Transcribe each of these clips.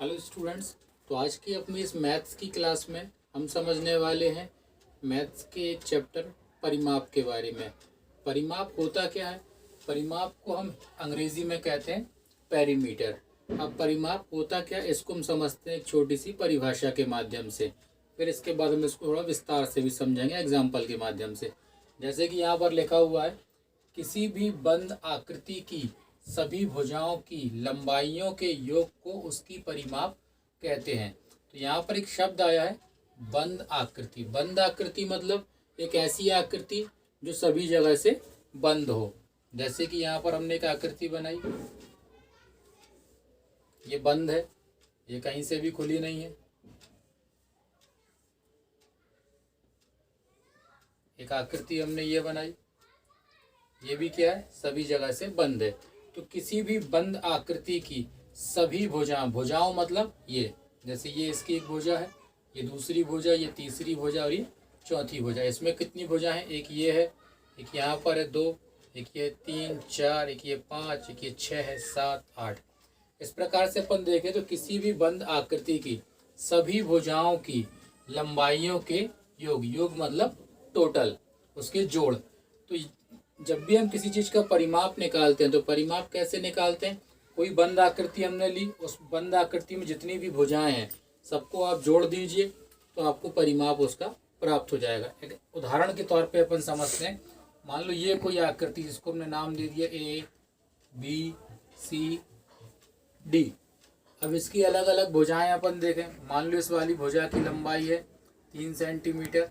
Hello students. तो आज की अपनी इस मैथ्स की क्लास में हम समझने वाले हैं मैथ्स के एक चैप्टर परिमाप के बारे में। परिमाप होता क्या है? परिमाप को हम अंग्रेजी में कहते हैं पेरीमीटर। अब परिमाप होता क्या है इसको हम समझते हैं एक छोटी सी परिभाषा के माध्यम से, फिर इसके बाद हम इसको थोड़ा विस्तार से भी समझेंगे एग्जाम्पल के माध्यम से। जैसे कि यहाँ पर लिखा हुआ है, किसी भी बंद आकृति की सभी भुजाओं की लंबाइयों के योग को उसकी परिमाप कहते हैं। तो यहाँ पर एक शब्द आया है बंद आकृति। बंद आकृति मतलब एक ऐसी आकृति जो सभी जगह से बंद हो। जैसे कि यहाँ पर हमने एक आकृति बनाई, ये बंद है, ये कहीं से भी खुली नहीं है। एक आकृति हमने ये बनाई, ये भी क्या है, सभी जगह से बंद है। तो किसी भी बंद आकृति की सभी भुजाओं मतलब ये, जैसे ये इसकी एक भुजा है, ये दूसरी भुजा, ये तीसरी भुजा और ये चौथी भुजा। इसमें कितनी भुजा है? एक ये है, एक यहाँ पर है 2, एक ये 3 4, एक ये 5, एक ये 6 है, 7 8। इस प्रकार से अपन देखें तो किसी भी बंद आकृति की सभी भुजाओं की लंबाइयों के योग मतलब टोटल, उसके जोड़। तो जब भी हम किसी चीज़ का परिमाप निकालते हैं तो परिमाप कैसे निकालते हैं? कोई बंद आकृति हमने ली, उस बंद आकृति में जितनी भी भुजाएं हैं सबको आप जोड़ दीजिए तो आपको परिमाप उसका प्राप्त हो जाएगा। एक उदाहरण के तौर पे अपन समझते हैं। मान लो ये कोई आकृति जिसको हमने नाम दे दिया A B C D। अब इसकी अलग अलग भुजाएं अपन देखें। मान लो इस वाली भुजा की लंबाई है 3 सेंटीमीटर,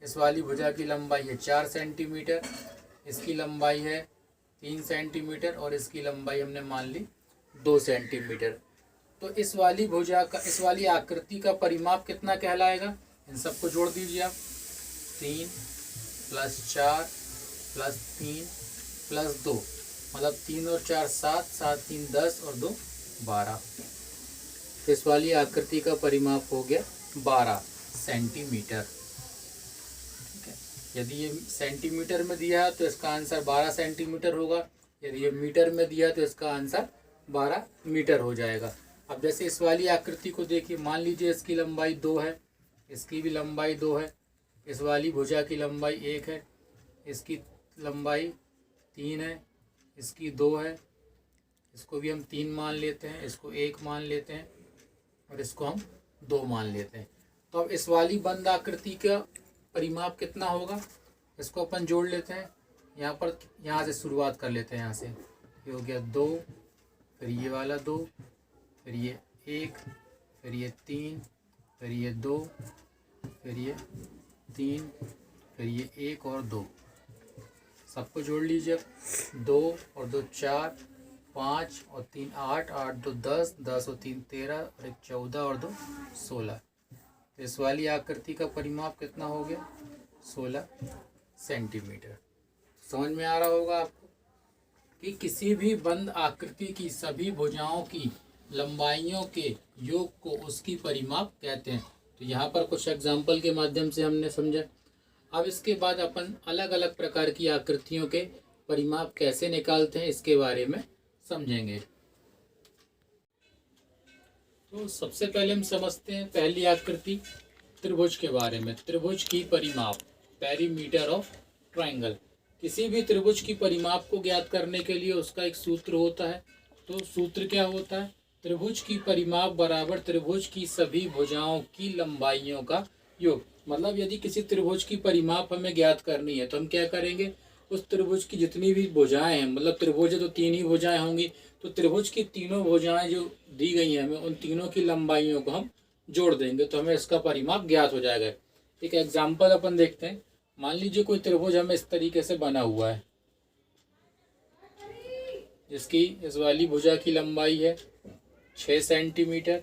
इस वाली भुजा की लंबाई है 4 सेंटीमीटर, इसकी लंबाई है 3 सेंटीमीटर और इसकी लंबाई हमने मान ली 2 सेंटीमीटर। तो इस वाली भुजा का, इस वाली आकृति का परिमाप कितना कहलाएगा? इन सबको जोड़ दीजिए आप। 3 + 4 + 3 + 2 मतलब 3 और 4 7, 7 3 10 और 2 12। तो इस वाली आकृति का परिमाप हो गया 12 सेंटीमीटर। यदि ये सेंटीमीटर में दिया है तो इसका आंसर 12 सेंटीमीटर होगा, यदि ये मीटर में दिया तो इसका आंसर 12 मीटर हो जाएगा। अब जैसे इस वाली आकृति को देखिए, मान लीजिए इसकी लंबाई 2 है, इसकी भी लंबाई 2 है, इस वाली भुजा की लंबाई 1 है, इसकी लंबाई 3 है, इसकी 2 है, इसको भी हम 3 मान लेते हैं, इसको 1 मान लेते हैं और इसको हम 2 मान लेते हैं। तो अब इस वाली बंद आकृति का परिमाप कितना होगा इसको अपन जोड़ लेते हैं। यहाँ पर, यहाँ से शुरुआत कर लेते हैं। यहाँ से ये हो गया 2, फिर ये वाला 2, फिर ये 1, फिर ये 3, फिर ये 2, फिर ये 3, फिर ये 1 और 2। सबको जोड़ लीजिए। 2 और 2 4, 5 और 3 8, 8 2 10, 10 और 3 13 और 1 14 और 2 16। तो इस वाली आकृति का परिमाप कितना हो गया? 16 सेंटीमीटर। समझ में आ रहा होगा आपको कि किसी भी बंद आकृति की सभी भुजाओं की लंबाइयों के योग को उसकी परिमाप कहते हैं। तो यहाँ पर कुछ एग्जाम्पल के माध्यम से हमने समझा। अब इसके बाद अपन अलग अलग प्रकार की आकृतियों के परिमाप कैसे निकालते हैं इसके बारे में समझेंगे। तो सबसे पहले हम समझते हैं पहली आकृति त्रिभुज के बारे में। त्रिभुज की परिमाप, पेरीमीटर ऑफ ट्रायंगल। किसी भी त्रिभुज की परिमाप को ज्ञात करने के लिए उसका एक सूत्र होता है। तो सूत्र क्या होता है? त्रिभुज की परिमाप बराबर त्रिभुज की सभी भुजाओं की लंबाइयों का योग। मतलब यदि किसी त्रिभुज की परिमाप हमें ज्ञात करनी है तो हम क्या करेंगे, उस त्रिभुज की जितनी भी भुजाएं हैं, मतलब त्रिभुज है तो 3 ही भुजाएं होंगी, तो त्रिभुज की तीनों भुजाएं जो दी गई हैं हमें, उन तीनों की लंबाइयों को हम जोड़ देंगे तो हमें इसका परिमाप ज्ञात हो जाएगा। एक एग्जाम्पल अपन देखते हैं। मान लीजिए कोई त्रिभुज हमें इस तरीके से बना हुआ है, जिसकी इस वाली भुजा की लंबाई है 6 सेंटीमीटर,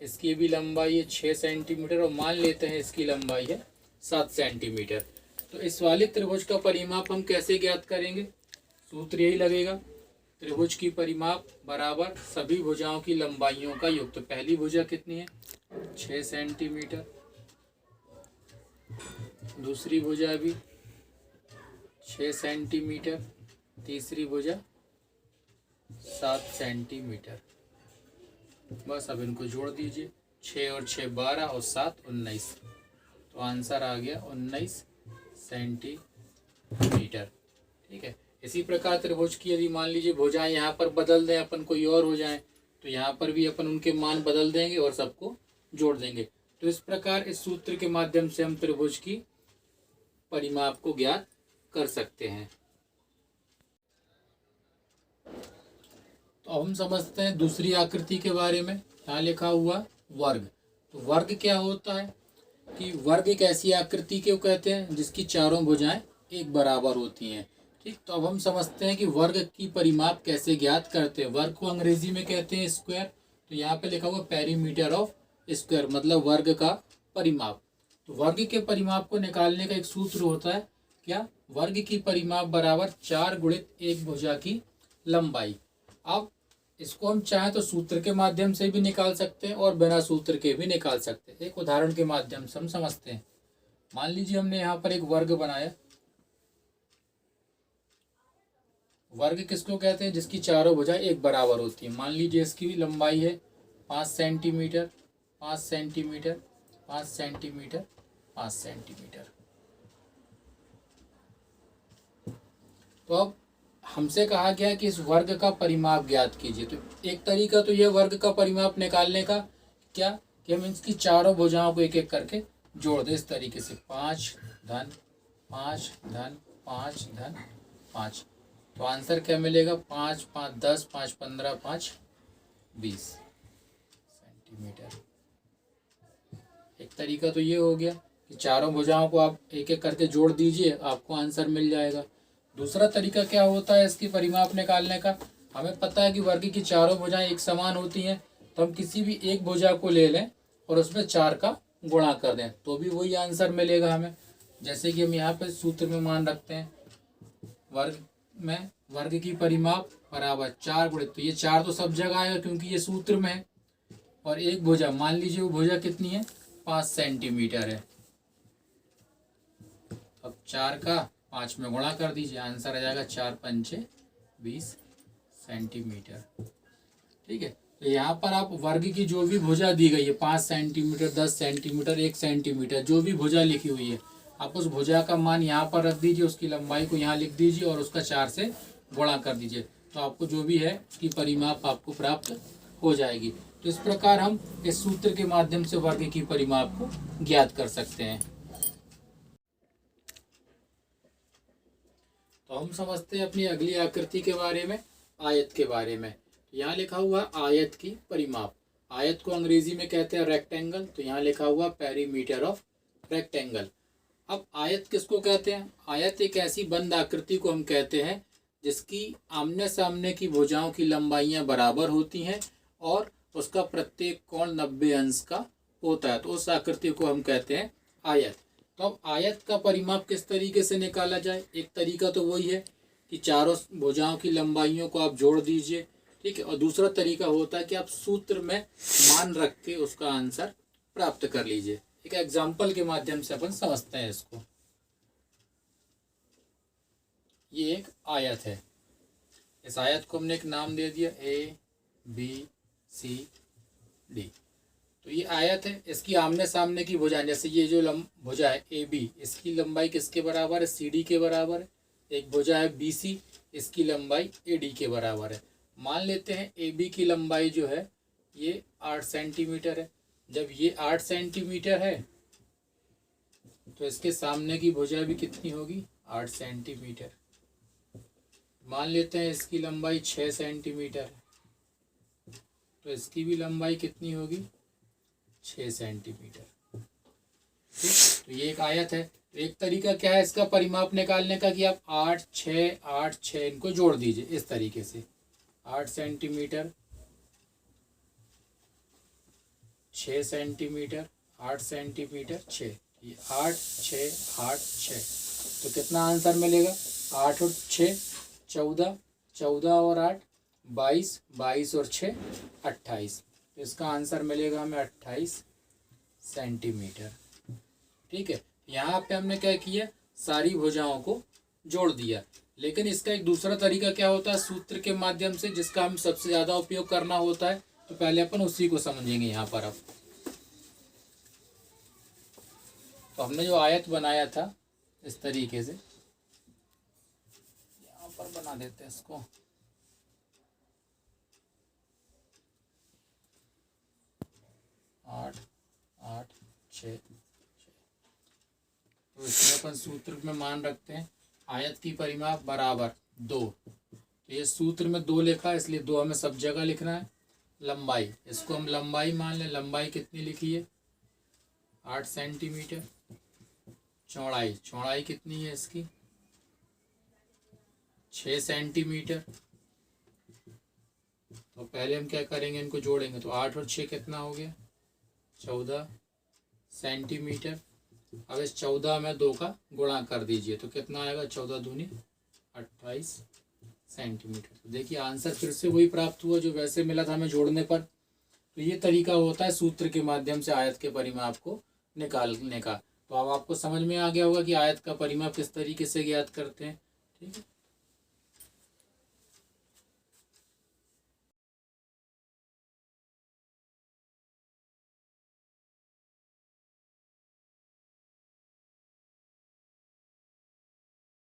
इसकी भी लंबाई है 6 सेंटीमीटर और मान लेते हैं इसकी लंबाई है 7 सेंटीमीटर। तो इस वाले त्रिभुज का परिमाप हम कैसे ज्ञात करेंगे? सूत्र यही लगेगा, त्रिभुज की परिमाप बराबर सभी भुजाओं की लंबाइयों का योग। तो पहली भुजा कितनी है? 6 सेंटीमीटर, दूसरी भुजा भी 6 सेंटीमीटर, तीसरी भुजा 7 सेंटीमीटर। बस अब इनको जोड़ दीजिए, 6 और 6 12 और 7 19, तो आंसर आ गया 19 सेंटीमीटर। ठीक है। इसी प्रकार त्रिभुज की यदि मान लीजिए भुजाएं यहाँ पर बदल दें अपन, कोई और हो जाए, तो यहाँ पर भी अपन उनके मान बदल देंगे और सबको जोड़ देंगे। तो इस प्रकार इस सूत्र के माध्यम से हम त्रिभुज की परिमाप को ज्ञात कर सकते हैं। तो अब हम समझते हैं दूसरी आकृति के बारे में। यहाँ लिखा हुआ वर्ग। तो वर्ग क्या होता है कि वर्ग एक ऐसी आकृति को कहते हैं जिसकी चारों भुजाएं एक बराबर होती हैं। ठीक, तो अब हम समझते हैं कि वर्ग की परिमाप कैसे ज्ञात करते हैं। वर्ग को अंग्रेजी में कहते हैं स्क्वायर। तो यहाँ पे लिखा हुआ पेरीमीटर ऑफ स्क्वायर, मतलब वर्ग का परिमाप। तो वर्ग के परिमाप को निकालने का एक सूत्र होता है क्या, वर्ग की परिमाप बराबर 4 गुणित एक भुजा की लंबाई। अब इसको हम चाहें तो सूत्र के माध्यम से भी निकाल सकते हैं और बिना सूत्र के भी निकाल सकते हैं। एक उदाहरण के माध्यम से हम समझते हैं। मान लीजिए हमने यहाँ पर एक वर्ग बनाया। वर्ग किसको कहते हैं, जिसकी चारों भुजाएं एक बराबर होती है। मान लीजिए इसकी लंबाई है 5 सेंटीमीटर, 5 सेंटीमीटर, 5 सेंटीमीटर, 5 सेंटीमीटर। तो अब हमसे कहा गया कि इस वर्ग का परिमाप ज्ञात कीजिए। तो एक तरीका तो यह वर्ग का परिमाप निकालने का क्या कि हम इसकी चारों भुजाओं को एक एक करके जोड़ दें इस तरीके से, 5 धन 5 धन 5 धन 5। तो आंसर क्या मिलेगा, 5 5 10 5 15 5 20 सेंटीमीटर। एक तरीका तो ये हो गया कि चारों भुजाओं को आप एक एक करके जोड़ दीजिए, आपको आंसर मिल जाएगा। दूसरा तरीका क्या होता है इसकी परिमाप निकालने का, हमें पता है कि वर्ग की चारों भुजाएं एक समान होती हैं, तो हम किसी भी एक भुजा को ले लें और उसमें 4 का गुणा कर दें तो भी वही आंसर मिलेगा हमें। जैसे कि हम यहाँ पे सूत्र में मान रखते हैं, वर्ग की परिमाप बराबर 4 गुणित, तो ये 4 तो सब जगह आएगा क्योंकि ये सूत्र में है, और एक भुजा मान लीजिए वो भुजा कितनी है, 5 सेंटीमीटर है। अब 4 का 5 में गुणा कर दीजिए, आंसर आ जाएगा 4 पंचे 20 सेंटीमीटर। ठीक है। तो यहाँ पर आप वर्ग की जो भी भुजा दी गई है, 5 सेंटीमीटर, 10 सेंटीमीटर, 1 सेंटीमीटर, जो भी भुजा लिखी हुई है, आप उस भुजा का मान यहाँ पर रख दीजिए, उसकी लंबाई को यहाँ लिख दीजिए और उसका 4 से गुणा कर दीजिए, तो आपको जो भी है उसकी परिमाप आपको प्राप्त हो जाएगी। तो इस प्रकार हम इस सूत्र के माध्यम से वर्ग की परिमाप को ज्ञात कर सकते हैं। तो हम समझते हैं अपनी अगली आकृति के बारे में, आयत के बारे में। यहाँ लिखा हुआ आयत की परिमाप। आयत को अंग्रेजी में कहते हैं रेक्टेंगल। तो यहाँ लिखा हुआ पेरीमीटर ऑफ रेक्टेंगल। अब आयत किसको कहते हैं, आयत एक ऐसी बंद आकृति को हम कहते हैं जिसकी आमने सामने की भुजाओं की लंबाइयाँ बराबर होती हैं और उसका प्रत्येक कोण 90 अंश का होता है, तो उस आकृति को हम कहते हैं आयत। तो अब आयत का परिमाप किस तरीके से निकाला जाए, एक तरीका तो वही है कि चारों भुजाओं की लंबाइयों को आप जोड़ दीजिए। ठीक है। और दूसरा तरीका होता है कि आप सूत्र में मान रख के उसका आंसर प्राप्त कर लीजिए। एक एग्जाम्पल के माध्यम से अपन समझते हैं इसको। ये एक आयत है, इस आयत को हमने एक नाम दे दिया ABCD। तो ये आयत है, इसकी आमने सामने की भुजाएं, जैसे ये जो भुजा है AB, इसकी लंबाई किसके बराबर है, CD के बराबर है। एक भुजा है BC, इसकी लंबाई AD के बराबर है। मान लेते हैं AB की लंबाई जो है ये 8 सेंटीमीटर है। जब ये 8 सेंटीमीटर है तो इसके सामने की भुजा भी कितनी होगी, 8 सेंटीमीटर। मान लेते हैं इसकी लंबाई 6 सेंटीमीटर है, तो इसकी भी लंबाई कितनी होगी, 6 सेंटीमीटर। ठीक। तो ये एक आयत है। तो एक तरीका क्या है इसका परिमाप निकालने का कि आप 8 6 इनको जोड़ दीजिए इस तरीके से, 8 सेंटीमीटर, 6 सेंटीमीटर, 8 सेंटीमीटर, 6, ये 8 6 8 6। तो कितना आंसर मिलेगा, 8 और 6 14, 14 और 8 22, 22 और 6 28। तो इसका आंसर मिलेगा हमें 28 सेंटीमीटर। ठीक है। यहाँ पे हमने क्या किया, सारी भुजाओं को जोड़ दिया। लेकिन इसका एक दूसरा तरीका क्या होता है सूत्र के माध्यम से, जिसका हम सबसे ज़्यादा उपयोग करना होता है। तो तो पहले अपन उसी को समझेंगे यहाँ पर। अब तो हमने जो आयत बनाया था इस तरीके से, यहाँ पर बना देते हैं इसको। आठ आठ छः, तो इसमें अपन सूत्र में मान रखते हैं आयत की परिमाप बराबर 2। तो ये सूत्र में 2 लिखा है, इसलिए 2 हमें सब जगह लिखना है। लंबाई, इसको हम लंबाई मान लें। लंबाई कितनी लिखी है? 8 सेंटीमीटर। चौड़ाई, चौड़ाई कितनी है इसकी? 6 सेंटीमीटर। तो पहले हम क्या करेंगे, इनको जोड़ेंगे। तो 8 और 6 कितना हो गया? 14 सेंटीमीटर। अब इस 14 में 2 का गुणा कर दीजिए, तो कितना आएगा? 14 दूनी 28 सेंटीमीटर। तो देखिए आंसर फिर से वही प्राप्त हुआ जो वैसे मिला था हमें जोड़ने पर। तो ये तरीका होता है सूत्र के माध्यम से आयत के परिमाप को निकालने का। तो अब आपको समझ में आ गया होगा कि आयत का परिमाप किस तरीके से ज्ञात करते हैं। ठीक है।